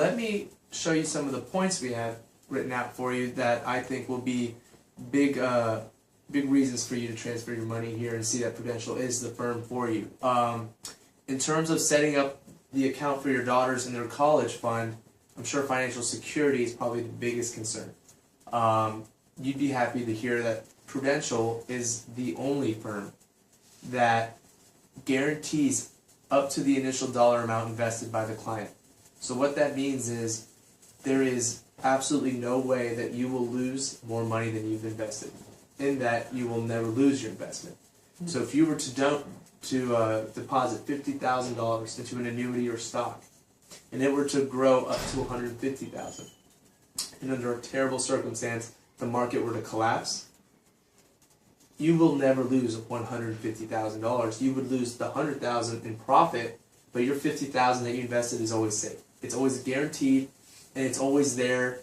let me show you some of the points we have written out for you that I think will be big reasons for you to transfer your money here and see that Prudential is the firm for you. In terms of setting up the account for your daughters in their college fund, I'm sure financial security is probably the biggest concern. You'd be happy to hear that Prudential is the only firm that guarantees up to the initial dollar amount invested by the client. So what that means is there is absolutely no way that you will lose more money than you've invested, in that you will never lose your investment. So if you were to deposit $50,000 into an annuity or stock, and it were to grow up to $150,000, and under a terrible circumstance the market were to collapse, you will never lose $150,000. You would lose the $100,000 in profit, but your $50,000 that you invested is always safe. It's always guaranteed, and it's always there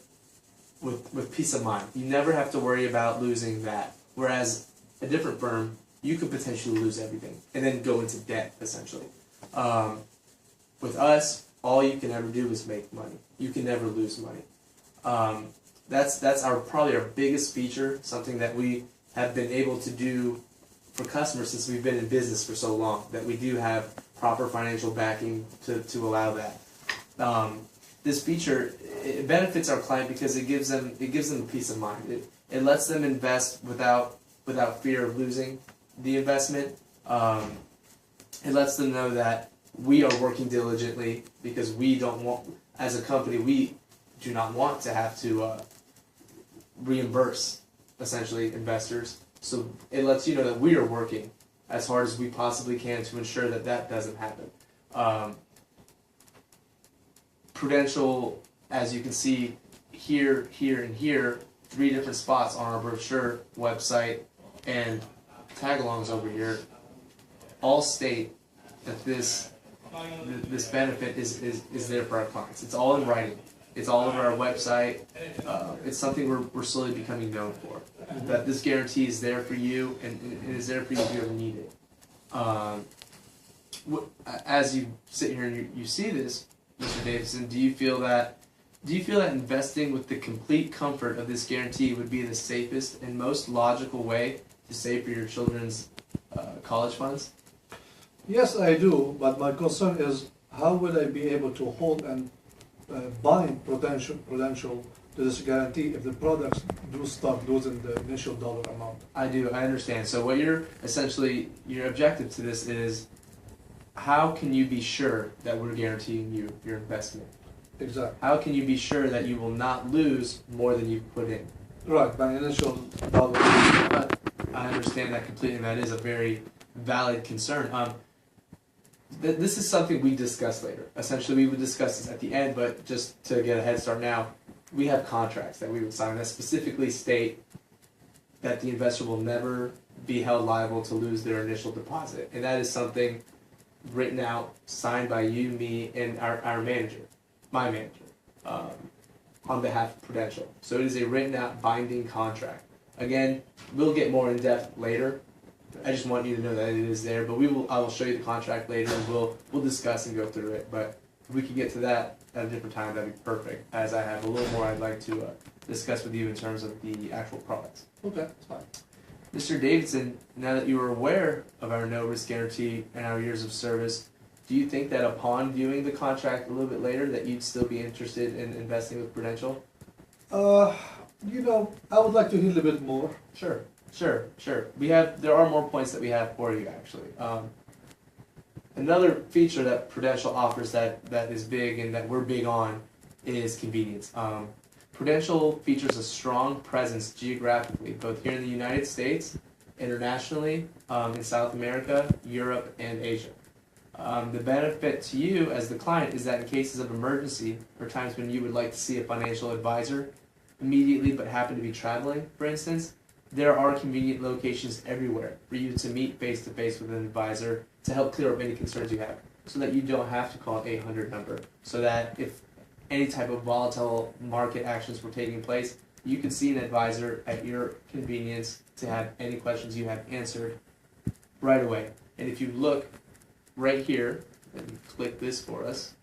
with peace of mind. You never have to worry about losing that. Whereas a different firm, you could potentially lose everything and then go into debt, essentially. With us, all you can ever do is make money. You can never lose money. That's probably our biggest feature, something that we have been able to do for customers since we've been in business for so long, that we do have proper financial backing to allow that. This feature, it benefits our client because it gives them peace of mind. It lets them invest without fear of losing the investment. It lets them know that we are working diligently because we don't want, as a company, we do not want to have to reimburse, essentially, investors. So it lets you know that we are working as hard as we possibly can to ensure that that doesn't happen. Prudential, as you can see here, here, and here, 3 different spots on our brochure, website, and tag-alongs over here, all state that this benefit is there for our clients. It's all in writing. It's all over our website. It's something we're slowly becoming known for. That this guarantee is there for you, and it is there for you if you ever need it. As you sit here and you see this, Mr. Davidson, do you feel that investing with the complete comfort of this guarantee would be the safest and most logical way to save for your children's college funds? Yes, I do, but my concern is how will I be able to hold and bind Prudential to this guarantee if the products do start losing the initial dollar amount? I understand. So what your objective to this is, how can you be sure that we're guaranteeing you your investment? Exactly. How can you be sure that you will not lose more than you've put in? Right, my initial dollar. I understand that completely, and that is a very valid concern. This is something we discuss later. Essentially, we would discuss this at the end, but just to get a head start now, we have contracts that we would sign that specifically state that the investor will never be held liable to lose their initial deposit. And that is something written out, signed by you, me, and our manager, my manager, on behalf of Prudential. So it is a written out binding contract. Again, we'll get more in depth later. I just want you to know that it is there, but I will show you the contract later, and we'll discuss and go through it. But if we can get to that at a different time, that'd be perfect, as I have a little more I'd like to discuss with you in terms of the actual products. Okay, that's fine. Mr. Davidson, now that you are aware of our no risk guarantee and our years of service, do you think that upon viewing the contract a little bit later that you'd still be interested in investing with Prudential? I would like to hear a little bit more. Sure. There are more points that we have for you, actually. Another feature that Prudential offers that is big and that we're big on is convenience. Prudential features a strong presence geographically, both here in the United States, internationally, in South America, Europe, and Asia. The benefit to you as the client is that in cases of emergency, or times when you would like to see a financial advisor immediately but happen to be traveling, for instance, there are convenient locations everywhere for you to meet face-to-face with an advisor to help clear up any concerns you have, so that you don't have to call an 800 number, so that if any type of volatile market actions were taking place, you can see an advisor at your convenience to have any questions you have answered right away. And if you look right here, and click this for us,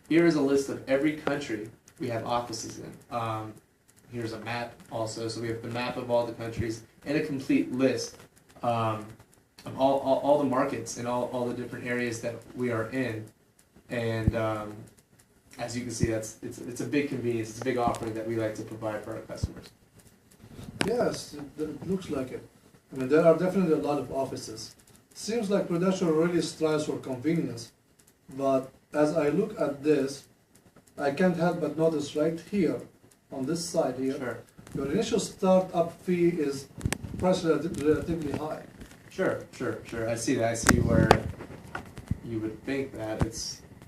here is a list of every country we have offices in. Here's a map also, so we have the map of all the countries and a complete list of all the markets and all the different areas that we are in. And as you can see, it's a big convenience, it's a big offering that we like to provide for our customers. Yes, it looks like it. I mean, there are definitely a lot of offices. Seems like Prudential really strives for convenience, but as I look at this, I can't help but notice right here, on this side here, Sure. your initial startup fee is priced relatively high. Sure. I see that. I see where you would think that.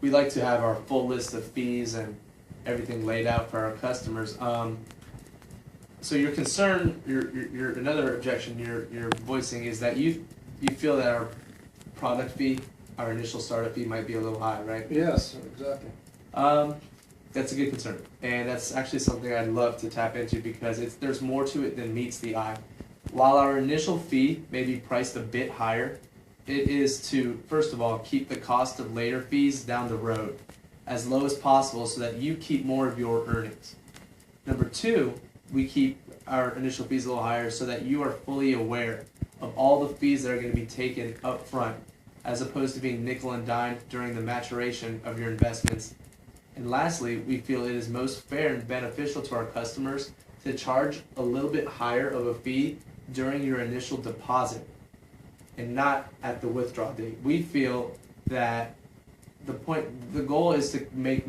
We like to have our full list of fees and everything laid out for our customers. So your concern, your another objection you're voicing is that you feel that our product fee, our initial startup fee, might be a little high, right? Yes, exactly. That's a good concern, and that's actually something I'd love to tap into because there's more to it than meets the eye. While our initial fee may be priced a bit higher, it is to, first of all, keep the cost of later fees down the road as low as possible so that you keep more of your earnings. Number two, we keep our initial fees a little higher so that you are fully aware of all the fees that are going to be taken up front, as opposed to being nickel and dime during the maturation of your investments. And lastly, we feel it is most fair and beneficial to our customers to charge a little bit higher of a fee during your initial deposit and not at the withdrawal date. We feel that the goal is to make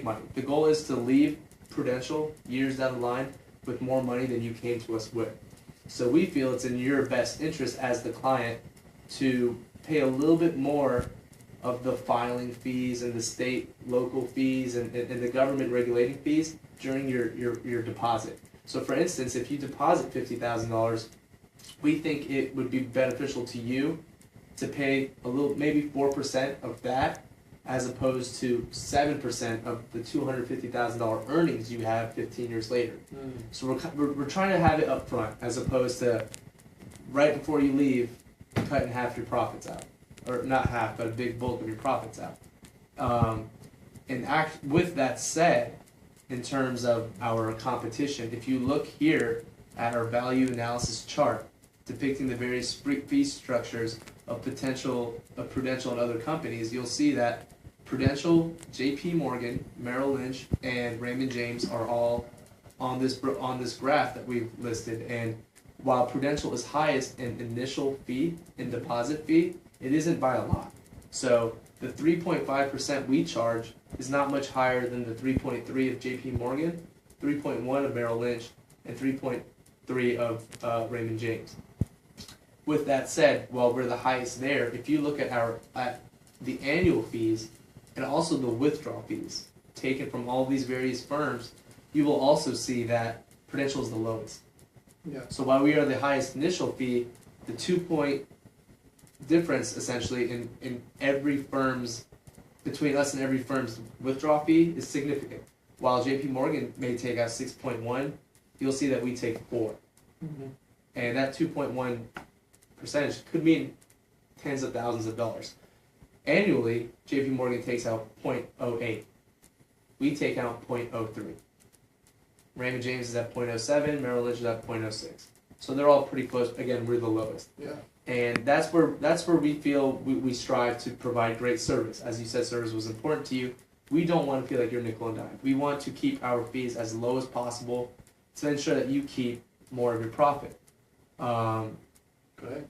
money. The goal is to leave Prudential years down the line with more money than you came to us with. So we feel it's in your best interest as the client to pay a little bit more of the filing fees and the state, local fees and the government regulating fees during your deposit. So for instance, if you deposit $50,000, we think it would be beneficial to you to pay a little, maybe 4% of that, as opposed to 7% of the $250,000 earnings you have 15 years later. So we're trying to have it up front, as opposed to right before you leave, cutting half your profits out. Or not half, but a big bulk of your profits out. With that said, in terms of our competition, if you look here at our value analysis chart depicting the various fee structures of Prudential and other companies, you'll see that Prudential, J.P. Morgan, Merrill Lynch, and Raymond James are all on this graph that we've listed. And while Prudential is highest in initial fee and deposit fee, it isn't by a lot. So the 3.5% we charge is not much higher than the 3.3 of JP Morgan, 3.1 of Merrill Lynch, and 3.3 of Raymond James. With that said, while we're the highest there, if you look at the annual fees and also the withdrawal fees taken from all these various firms, you will also see that Prudential is the lowest. Yeah. So while we are the highest initial fee, the 2-point difference essentially in every firm's, between us and every firm's withdrawal fee is significant. While JP Morgan may take out 6.1, you'll see that we take 4. Mm-hmm. And that 2.1 percentage could mean tens of thousands of dollars. Annually, JP Morgan takes out 0.08. We take out 0.03. Raymond James is at 0.07, Merrill Lynch is at 0.06. So they're all pretty close. Again, we're the lowest. Yeah. And that's where we feel we strive to provide great service. As you said, service was important to you. We don't want to feel like you're nickel and dime. We want to keep our fees as low as possible to ensure that you keep more of your profit. Correct.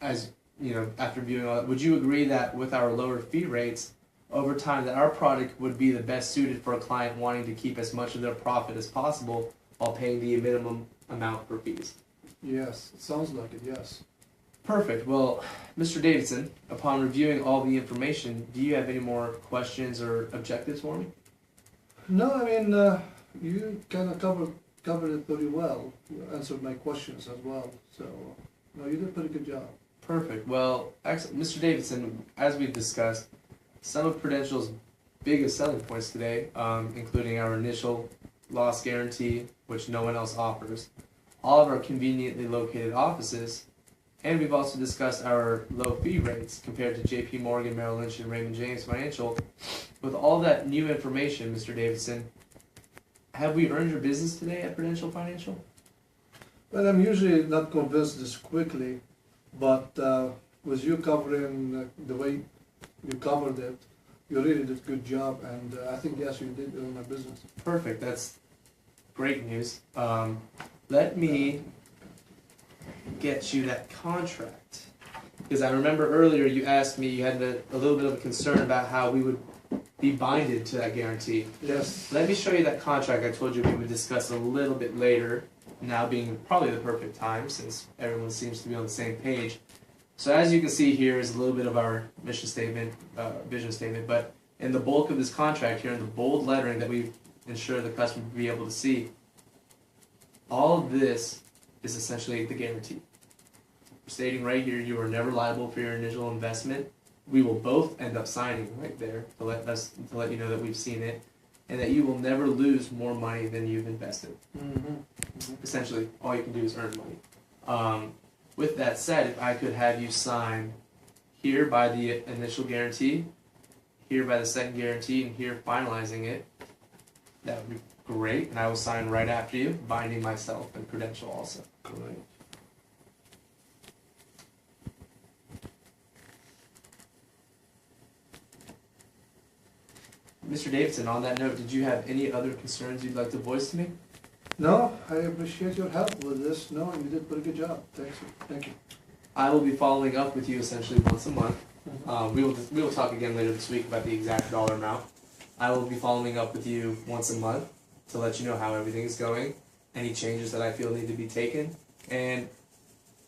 As you know, after viewing all that, would you agree that with our lower fee rates, over time, that our product would be the best suited for a client wanting to keep as much of their profit as possible while paying the minimum amount for fees? Yes, it sounds like it, yes. Perfect. Well, Mr. Davidson, upon reviewing all the information, do you have any more questions or objectives for me? No, I mean, you kind of covered it pretty well. You answered my questions as well. So, no, you did a pretty good job. Perfect. Well, Mr. Davidson, as we've discussed, some of Prudential's biggest selling points today, including our initial loss guarantee, which no one else offers, all of our conveniently located offices, And we've also discussed our low fee rates compared to JP Morgan, Merrill Lynch, and Raymond James Financial. With all that new information, Mr. Davidson, have we earned your business today at Prudential Financial? Well, I'm usually not convinced this quickly, but with you covering the way you covered it, you really did a good job, and I think, yes, you did earn my business. Perfect. That's great news. Let me get you that contract. Because I remember earlier you asked me, you had a little bit of a concern about how we would be binded to that guarantee. Yes. Let me show you that contract I told you we would discuss a little bit later, now being probably the perfect time since everyone seems to be on the same page. So as you can see here is a little bit of our mission statement, vision statement, but in the bulk of this contract here, in the bold lettering that we ensure the customer will be able to see, all of this is essentially the guarantee. We're stating right here, you are never liable for your initial investment. We will both end up signing right there to let you know that we've seen it, and that you will never lose more money than you've invested. Essentially, all you can do is earn money. With that said, if I could have you sign here by the initial guarantee, here by the second guarantee, and here finalizing it, that would be great. And I will sign right after you, binding myself and Prudential also. Correct. Mr. Davidson, on that note, did you have any other concerns you'd like to voice to me? No, I appreciate your help with this. No, you did a pretty good job. Thanks. Thank you. I will be following up with you essentially once a month. We will talk again later this week about the exact dollar amount. I will be following up with you once a month to let you know how everything is going, any changes that I feel need to be taken, and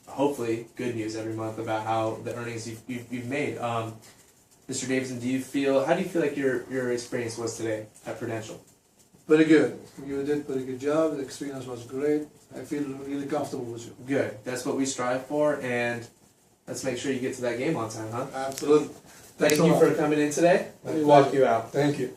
hopefully good news every month about how the earnings you've made. Mr. Davidson, how do you feel like your experience was today at Prudential? Very good. You did a pretty good job. The experience was great. I feel really comfortable with you. Good. That's what we strive for, and let's make sure you get to that game on time, huh? Absolutely. Thank you for coming in today. Let me walk you out. Thank you.